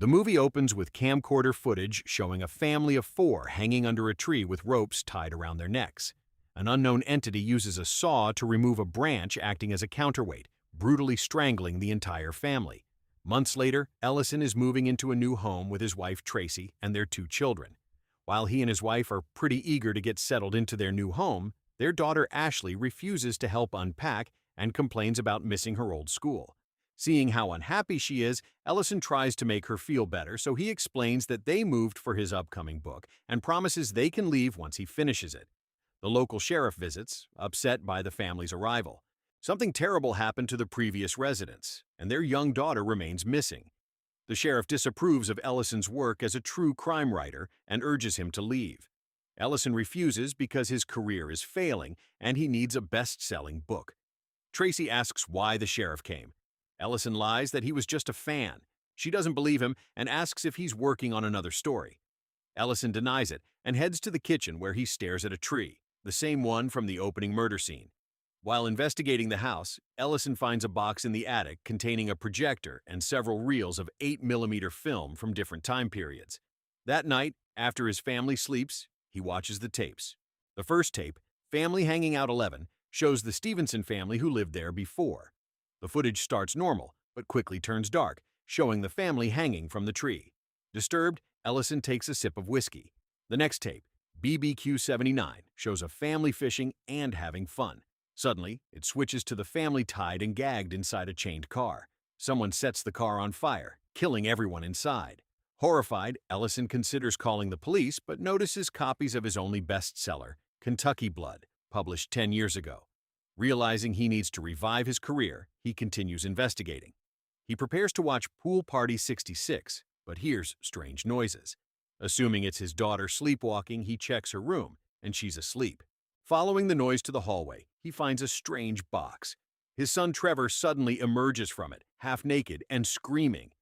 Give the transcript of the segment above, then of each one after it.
The movie opens with camcorder footage showing a family of four hanging under a tree with ropes tied around their necks. An unknown entity uses a saw to remove a branch acting as a counterweight, brutally strangling the entire family. Months later, Ellison is moving into a new home with his wife Tracy and their two children. While he and his wife are pretty eager to get settled into their new home, their daughter Ashley refuses to help unpack and complains about missing her old school. Seeing how unhappy she is, Ellison tries to make her feel better, so he explains that they moved for his upcoming book and promises they can leave once he finishes it. The local sheriff visits, upset by the family's arrival. Something terrible happened to the previous residents, and their young daughter remains missing. The sheriff disapproves of Ellison's work as a true crime writer and urges him to leave. Ellison refuses because his career is failing and he needs a best-selling book. Tracy asks why the sheriff came. Ellison lies that he was just a fan. She doesn't believe him and asks if he's working on another story. Ellison denies it and heads to the kitchen where he stares at a tree, the same one from the opening murder scene. While investigating the house, Ellison finds a box in the attic containing a projector and several reels of 8mm film from different time periods. That night, after his family sleeps, he watches the tapes. The first tape, Family Hanging Out 11, shows the Stevenson family who lived there before. The footage starts normal, but quickly turns dark, showing the family hanging from the tree. Disturbed, Ellison takes a sip of whiskey. The next tape, BBQ 79, shows a family fishing and having fun. Suddenly, it switches to the family tied and gagged inside a chained car. Someone sets the car on fire, killing everyone inside. Horrified, Ellison considers calling the police but notices copies of his only bestseller, Kentucky Blood, published 10 years ago. Realizing he needs to revive his career, he continues investigating. He prepares to watch Pool Party 66, but hears strange noises. Assuming it's his daughter sleepwalking, he checks her room, and she's asleep. Following the noise to the hallway, he finds a strange box. His son Trevor suddenly emerges from it, half naked and screaming.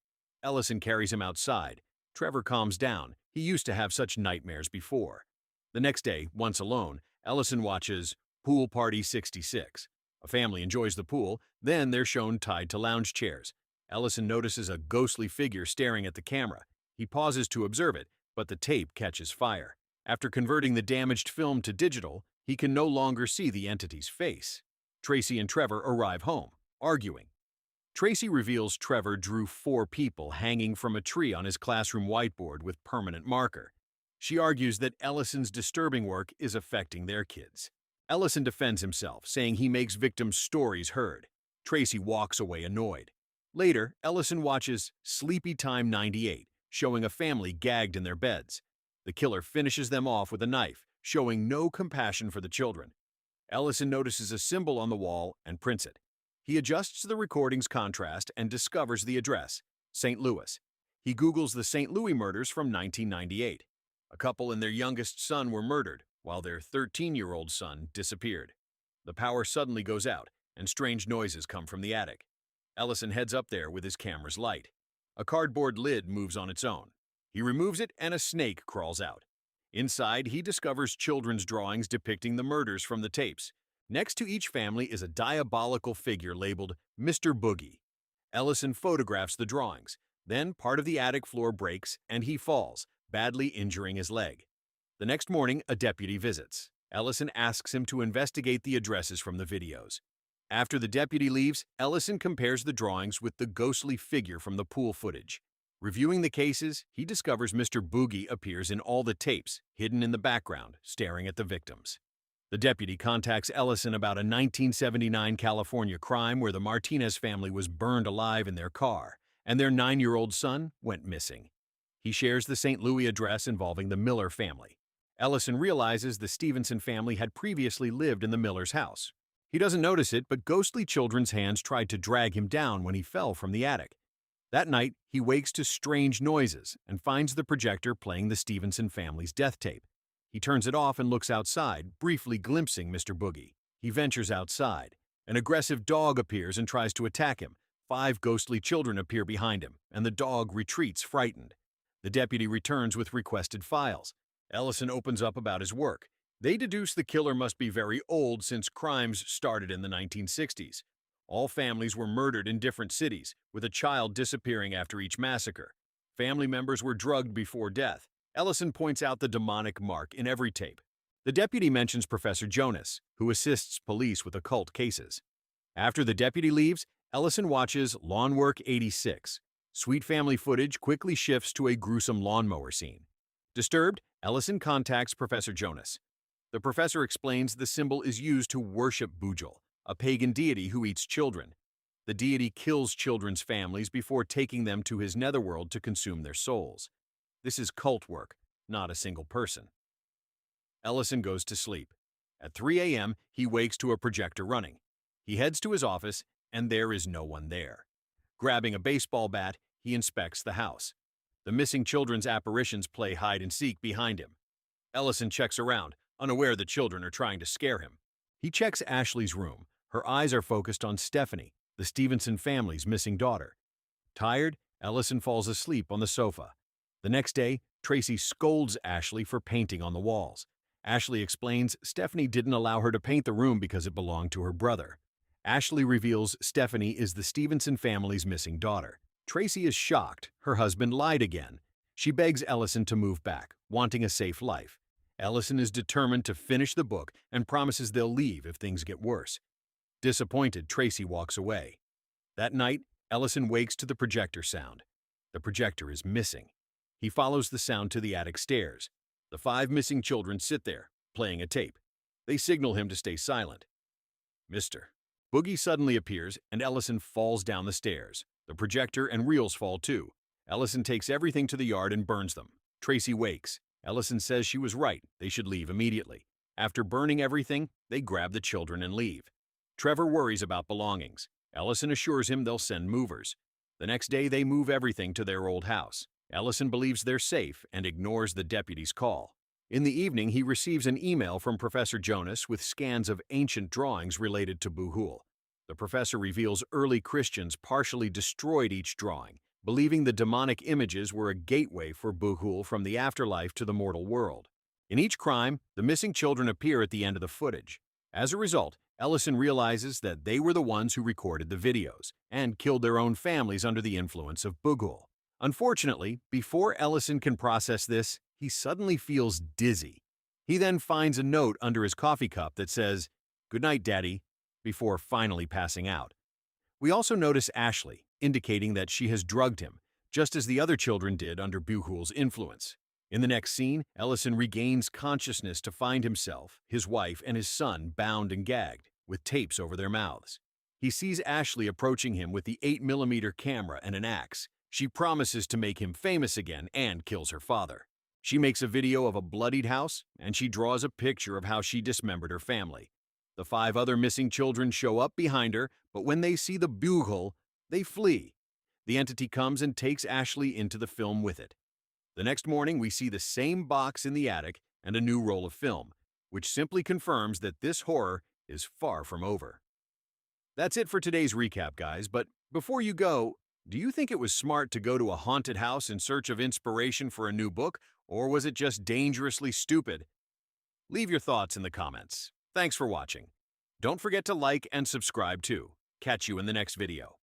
Ellison carries him outside. Trevor calms down. He used to have such nightmares before. The next day, once alone, Ellison watches Pool Party 66. A family enjoys the pool, then they're shown tied to lounge chairs. Ellison notices a ghostly figure staring at the camera. He pauses to observe it, but the tape catches fire. After converting the damaged film to digital, he can no longer see the entity's face. Tracy and Trevor arrive home, arguing. Tracy reveals Trevor drew 4 people hanging from a tree on his classroom whiteboard with permanent marker. She argues that Ellison's disturbing work is affecting their kids. Ellison defends himself, saying he makes victims' stories heard. Tracy walks away annoyed. Later, Ellison watches Sleepy Time 98, showing a family gagged in their beds. The killer finishes them off with a knife, showing no compassion for the children. Ellison notices a symbol on the wall and prints it. He adjusts the recording's contrast and discovers the address, St. Louis. He Googles the St. Louis murders from 1998. A couple and their youngest son were murdered, while their 13-year-old son disappeared. The power suddenly goes out, and strange noises come from the attic. Ellison heads up there with his camera's light. A cardboard lid moves on its own. He removes it and a snake crawls out. Inside, he discovers children's drawings depicting the murders from the tapes. Next to each family is a diabolical figure labeled Mr. Boogie. Ellison photographs the drawings. Then part of the attic floor breaks and he falls, badly injuring his leg. The next morning, a deputy visits. Ellison asks him to investigate the addresses from the videos. After the deputy leaves, Ellison compares the drawings with the ghostly figure from the pool footage. Reviewing the cases, he discovers Mr. Boogie appears in all the tapes, hidden in the background, staring at the victims. The deputy contacts Ellison about a 1979 California crime where the Martinez family was burned alive in their car, and their 9-year-old son went missing. He shares the St. Louis address involving the Miller family. Ellison realizes the Stevenson family had previously lived in the Miller's house. He doesn't notice it, but ghostly children's hands tried to drag him down when he fell from the attic. That night, he wakes to strange noises and finds the projector playing the Stevenson family's death tape. He turns it off and looks outside, briefly glimpsing Mr. Boogie. He ventures outside. An aggressive dog appears and tries to attack him. 5 ghostly children appear behind him, and the dog retreats frightened. The deputy returns with requested files. Ellison opens up about his work. They deduce the killer must be very old since crimes started in the 1960s. All families were murdered in different cities, with a child disappearing after each massacre. Family members were drugged before death. Ellison points out the demonic mark in every tape. The deputy mentions Professor Jonas, who assists police with occult cases. After the deputy leaves, Ellison watches Lawn Work 86. Sweet family footage quickly shifts to a gruesome lawnmower scene. Disturbed, Ellison contacts Professor Jonas. The professor explains the symbol is used to worship Bujal, a pagan deity who eats children. The deity kills children's families before taking them to his netherworld to consume their souls. This is cult work, not a single person. Ellison goes to sleep. At 3 a.m., he wakes to a projector running. He heads to his office, and there is no one there. Grabbing a baseball bat, he inspects the house. The missing children's apparitions play hide-and-seek behind him. Ellison checks around, unaware the children are trying to scare him. He checks Ashley's room. Her eyes are focused on Stephanie, the Stevenson family's missing daughter. Tired, Ellison falls asleep on the sofa. The next day, Tracy scolds Ashley for painting on the walls. Ashley explains Stephanie didn't allow her to paint the room because it belonged to her brother. Ashley reveals Stephanie is the Stevenson family's missing daughter. Tracy is shocked. Her husband lied again. She begs Ellison to move back, wanting a safe life. Ellison is determined to finish the book and promises they'll leave if things get worse. Disappointed, Tracy walks away. That night, Ellison wakes to the projector sound. The projector is missing. He follows the sound to the attic stairs. The 5 missing children sit there, playing a tape. They signal him to stay silent. Mister. Boogie suddenly appears, and Ellison falls down the stairs. The projector and reels fall too. Ellison takes everything to the yard and burns them. Tracy wakes. Ellison says she was right, they should leave immediately. After burning everything, they grab the children and leave. Trevor worries about belongings. Ellison assures him they'll send movers. The next day, they move everything to their old house. Ellison believes they're safe and ignores the deputy's call. In the evening, he receives an email from Professor Jonas with scans of ancient drawings related to Bujal. The professor reveals early Christians partially destroyed each drawing, believing the demonic images were a gateway for Bujal from the afterlife to the mortal world. In each crime, the missing children appear at the end of the footage. As a result, Ellison realizes that they were the ones who recorded the videos and killed their own families under the influence of Bujal. Unfortunately, before Ellison can process this, he suddenly feels dizzy. He then finds a note under his coffee cup that says, "Good night, Daddy," before finally passing out. We also notice Ashley, indicating that she has drugged him, just as the other children did under Bujal's influence. In the next scene, Ellison regains consciousness to find himself, his wife, and his son bound and gagged, with tapes over their mouths. He sees Ashley approaching him with the 8mm camera and an axe. She promises to make him famous again and kills her father. She makes a video of a bloodied house, and she draws a picture of how she dismembered her family. The 5 other missing children show up behind her, but when they see the Bujal, they flee. The entity comes and takes Ashley into the film with it. The next morning, we see the same box in the attic and a new roll of film, which simply confirms that this horror is far from over. That's it for today's recap, guys, but before you go, do you think it was smart to go to a haunted house in search of inspiration for a new book, or was it just dangerously stupid? Leave your thoughts in the comments. Thanks for watching. Don't forget to like and subscribe too. Catch you in the next video.